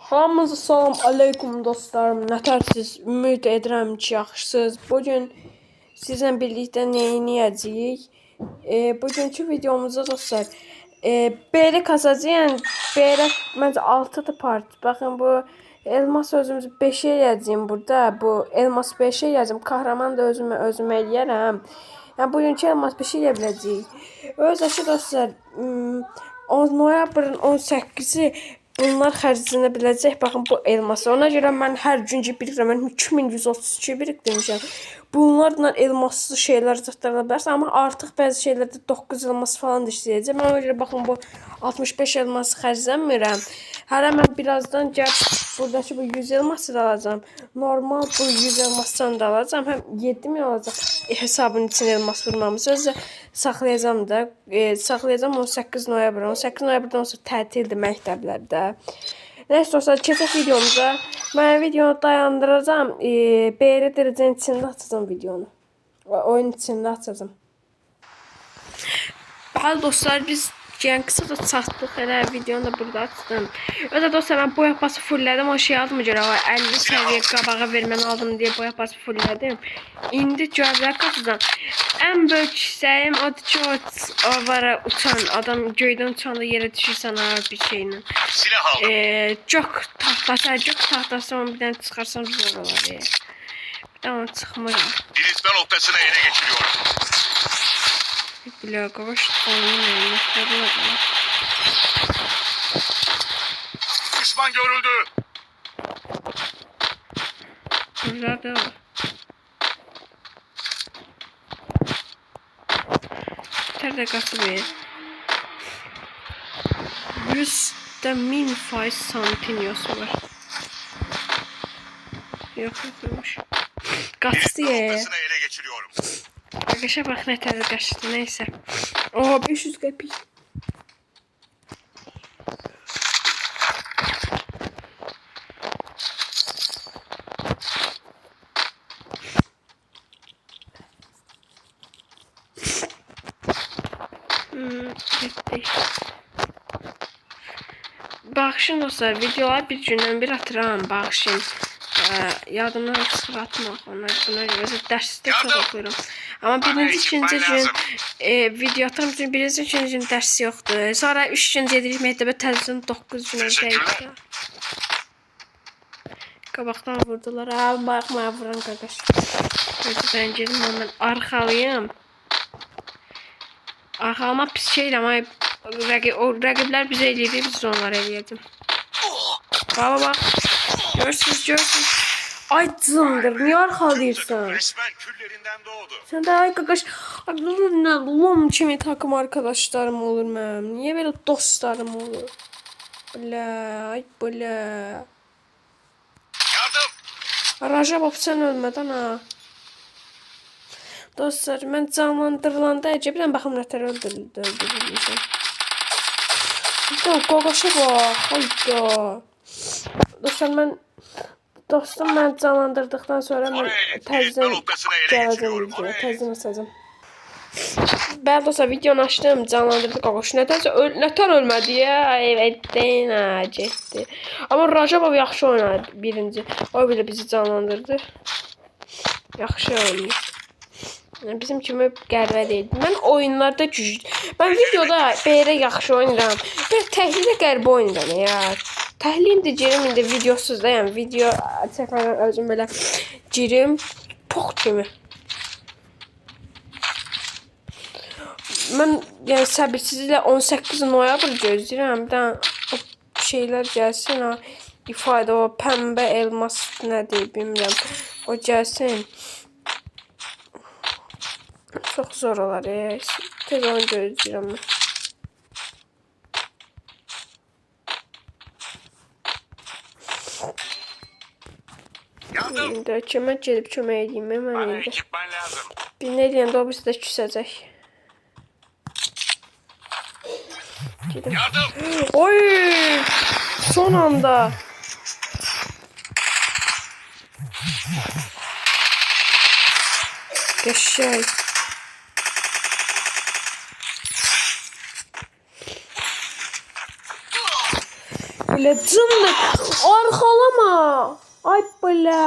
Hamınıza salam aleykum dostlarım. Nətərsiz? Ümid edirəm ki, yaxşısınız. Bugün sizlə birlikdə nə edəcəyik? Bugünkü videomuzda dostlar, belə kazacağım. Belə məncə 6-dır part. Baxın bu elmas özümüzü 5-ə edəcəyim burada. Bu elmas 5-ə edəcəm. Kahraman da özümə eləyərəm. Yəni bugünkü elmas 5-ə edə biləcəyik. Özəşi dostlar, 10 noyabrın 18-i bunlar xərclənə biləcək. Baxın bu elması. Ona görə mən hər gün birikdirəm. Mən 2132 birikdirmişəm. Bunlarla elmaslı şeylər zətlərə bilərsən. Amma artıq bəzi şeylərdə 9 elmas falan da işləyəcəm. Ona görə baxın bu 65 elması xərclənmirəm. Hələ mən birazdan gəlib buradakı bu 100 elması da alacağım. Normal bu 100 elmasdan da alacağım. Həm 7 mi olacaq hesabın içine elmas vurmamız. Özü saxlayacağım da. Saxlayacağım 18 noyabr. 18 noyabrdan sonra tətildir məktəblərdə. Neyse dostlar, keçək videomuza. Mən videonu dayandıracağım. Beğeni derecenin içində açacağım videonu. Oyun içində açacağım. Bəli dostlar, biz qısa da çatdıq. Elə videonu da burada açdım. Özə dostlar, mən boya pası fulllədim. O şey aldım görə 50 səviyyə qabağa verməni aldım deyə boya pası fulllədim. İndi gözlər qaçacağım. Ən böyük hissəyim odur ki, o var uçan adam göydən uçanda yerə düşürsən bir şeylə. Çok tahtası onu bir dənə çıxarsam zor olar. Tamam, çıxmıram. Diriltme noktasına ele geçiriyorum. Bля, кого что не Düşman görüldü. Nerede o? Nerede kası be? 100.000 santinyosu var. Yokmuş. Kası ye. Noktasına ele geçiriyorum. Arkadaşa bak ne tadı kaçtı, neyse. Oha 500 kapik. Bitti. Bağışın dostlar, videolar bir gündən bir atıram, bağışın. Yadımdan çıxır atmaq, buna görə dərsdə çox oxuyuram. Amma birinci, ikinci gün video atıram, çünki birinci, ikinci gün dərs yoxdur. Sonra 3 gün gedirik məktəbə, təzədən 9 günə gəldik. Qabaqdan vurdular, baxmaya vuran qardaş. Ben gedim, mən arxalıyım. Arxalama pis şeydir, amma rəqiblər bizə eləyir, biz onları eləyəcəm. Bak. Görsünüz. Ay zındır, niye arkalıyorsun? Resmen küllerinden doğdu. Sen de ay kakaş, lom kimi takım arkadaşlarım olur mənim. Niye böyle dostlarım olur? Bля. Yardım. Raja bab sen ölmeden ha. Dostlar, mən canlandırılanda əcəbdən baxım nətər öldürülmüşəm. Qoqaşa bax, hayda. Dostum, mən canlandırdıqdan sonra mən təzdən gələcəm videoya, təzdən açacağım. Bəli dostlar, videonu açdım, canlandırdı qoqaşı. Nətər ölmədi ya, evet, getdi. Amma Rajabov yaxşı oynadı birinci. O belə bizi canlandırdı. Yaxşı oynayır. Bizim kimi qəribə deyil. Mən oyunlarda mən videoda belə yaxşı oynayıram. Bir təhlilə qəribə oynayıram ya. Təhliyim də girim indi videosuz da, yəni video çəkmədən özüm belə girim. Pox kimi. Mən yəni səbirsizliklə 18 noyabr gözləyirəm. Bir dənə o şeylər gəlsin, o ifadə, o pəmbə elmas nədir bilmirəm. O gəlsin. Çox zor olar ya. Tez onu gözləyirəm mən. İndi kimə gedib kömək edeyim mən indi. Bir nə deyəndə o birisi də küsəcək. Oy! Son anda. Qəşəng. Belə cındır. Arxalama. Ay belə.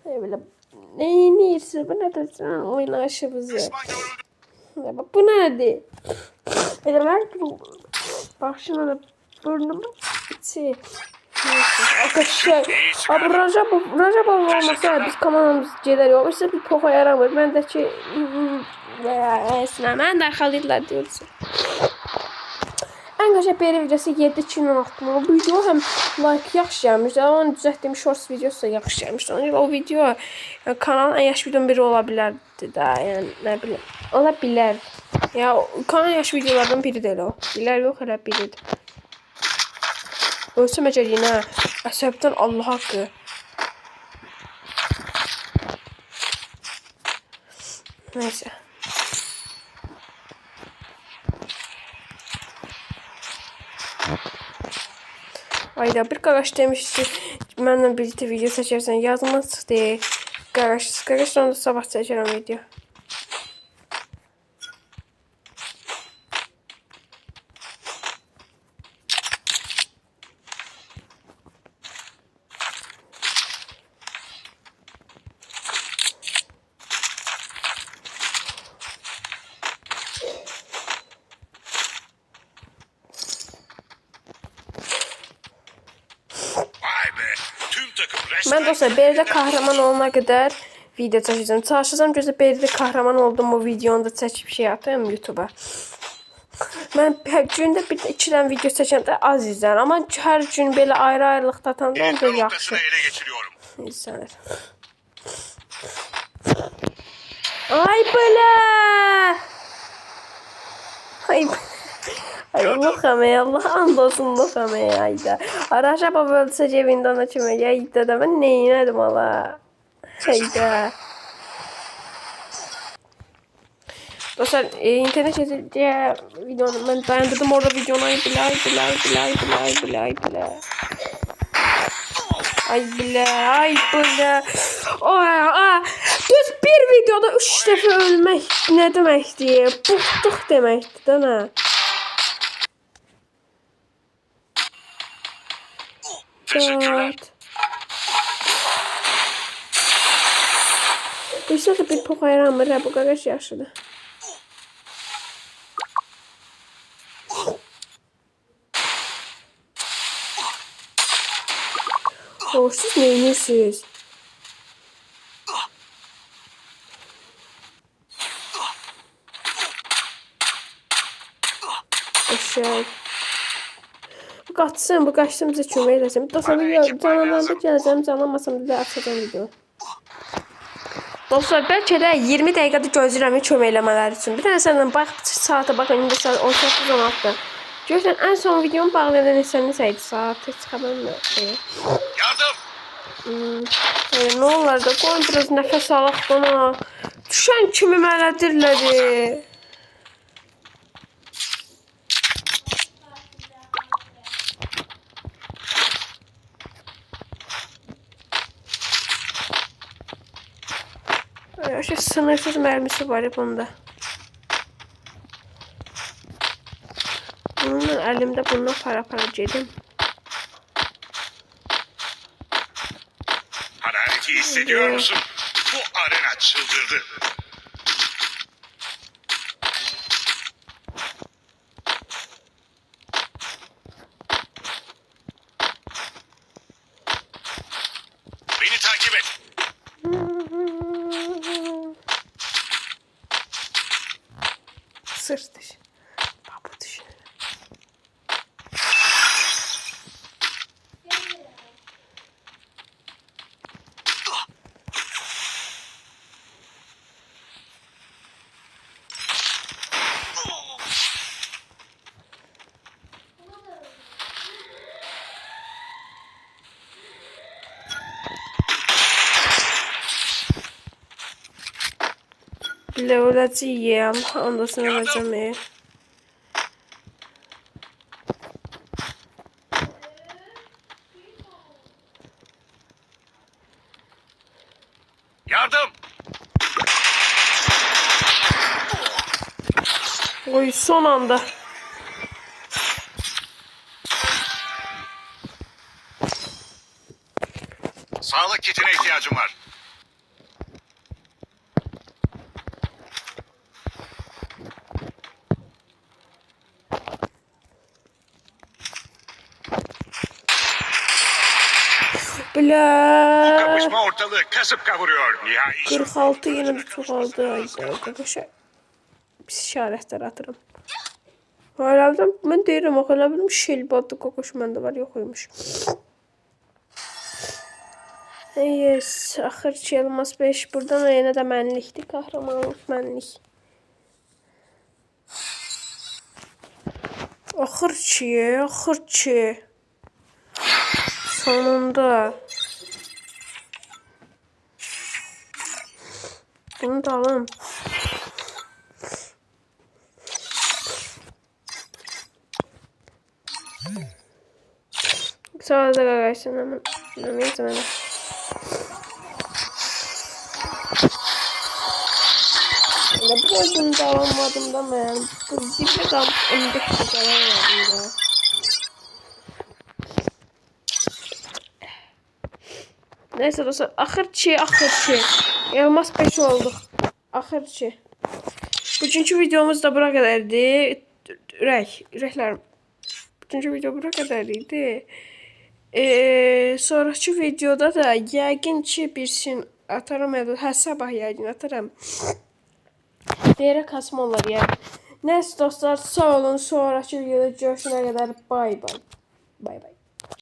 Belə. Neyinirsin? Bu nədir? Oynayışımızı. Düşman görüldü. Bu nədir? Elə mən başına da burnumu içi. Arkadaşlar, abi Rajabov olmasa biz komandamız gedər yox. İşte bir poxa yaramır. Məndəki mən də arxalayırlar diyorsun. Ən qəşəng bir videosu 7-2016. O video həm like yaxşı gəlmişdi. Onu düzəltdiyim shorts videosu da yaxşı gəlmişdi. O video kanalın ən yaxşı videonun biri ola bilərdi də. Yəni nə bilim. Ola bilər. Ya kanalın yaxşı videolardan biri də elə o. Bilər yox, elə biridir. Ölsəm əcər yine əsəbdən Allah haqqı. Neyse. Ayda bir qaqaş demişdi. Mənlə birlikte video seçersen yazmaz diye. Qaqaşdan da sabah seçərəm video. Ben dostlar Beri'de kahraman olana kadar video çəkəcəm. Çalışacağım gözə Beri'de kahraman oldum bu videonu da çəkib şey atayım YouTube'a. Ben gündə bir də 2 dənə video çəkəndə az izləyirəm, amma hər gün belə ayrı-ayrılıqda atanda da yaxşı. İzlənir. Ay belə. Ay. Ay Allah'ım ey Allah andolsun Allah'ım ey ayda. Rajabov ölsə cebindən açım ya ayda da ben neyinədim ala. Ayda. Dostlar internet diye videonu ben dayandırdım orada videonu ay bile. Düz bir videoda 3 defa ölmek ne demekti? Bıktık demekti değil mi? Evet. İşte de bir poxa yaramır ha bu qaqaş yaşıdır. Siz neyinirsiniz? Eşek. Bu qaçsın, bu qaçsın bizə kömək eləsin. Dostlar, canlananda gələcəm, canlanmasam da açacağım video. Dostlar, bəlkə də 20 dəqiqədə gözləyirəm kömək eləmələri üçün. Bir dənə səndən bax, saata baxın, indi saat 18:16. Görürsən, ən son videomu bağlayan neçəydi saat? Heç xəbərim yox. Yardım! Ne olar da, qoyun biraz nəfəs alaq bana. Düşən kimi mələdirlər. Şu sınırsız mermisi var hep onda. Elimde bununla para cedim. Harareti hissediyor musun? Bu arena çıldırdı. Beni takip et. Sırt dışı. Bak bu dışı. Bile öləcəyik, Allah andasını öləcəm. Yardım! Oy son anda. Sağlık kitine ihtiyacım var. Bля. Kapışma ortalığı kasıp kavuruyor. Nihai 46 yine de çoxaldı. Arkadaşlar pis işarətlər atıram. Herhalde ben deyirəm axı elə bilmiş şelbadlı kokoş məndə var yoxuymuş. Yes, axır ki elmas 5 buradan yenə də mənlikdir, kahramanlıq mənlik. Axır ki. Sonunda. Bunu da alalım. Sonra da qaqaysın hemen. Neyse ben. Bu oyunu da alamadım da ben. Bu zibli de 15 dakika alamadım da. Neyse dostlar, axır ki. Elmas 5 olduq. Axır ki. Bugünkü videomuz da bura qədərdir. Ürəklərim. Bugünkü video bura qədər idi. Sonraki videoda da yəqin ki birsin atarım ya da sabah yəqin atarım. Deyərək kasma olar yəni. Neyse dostlar, sağ olun. Sonraki videoda görüşənə qədər bay bay. Bay bay.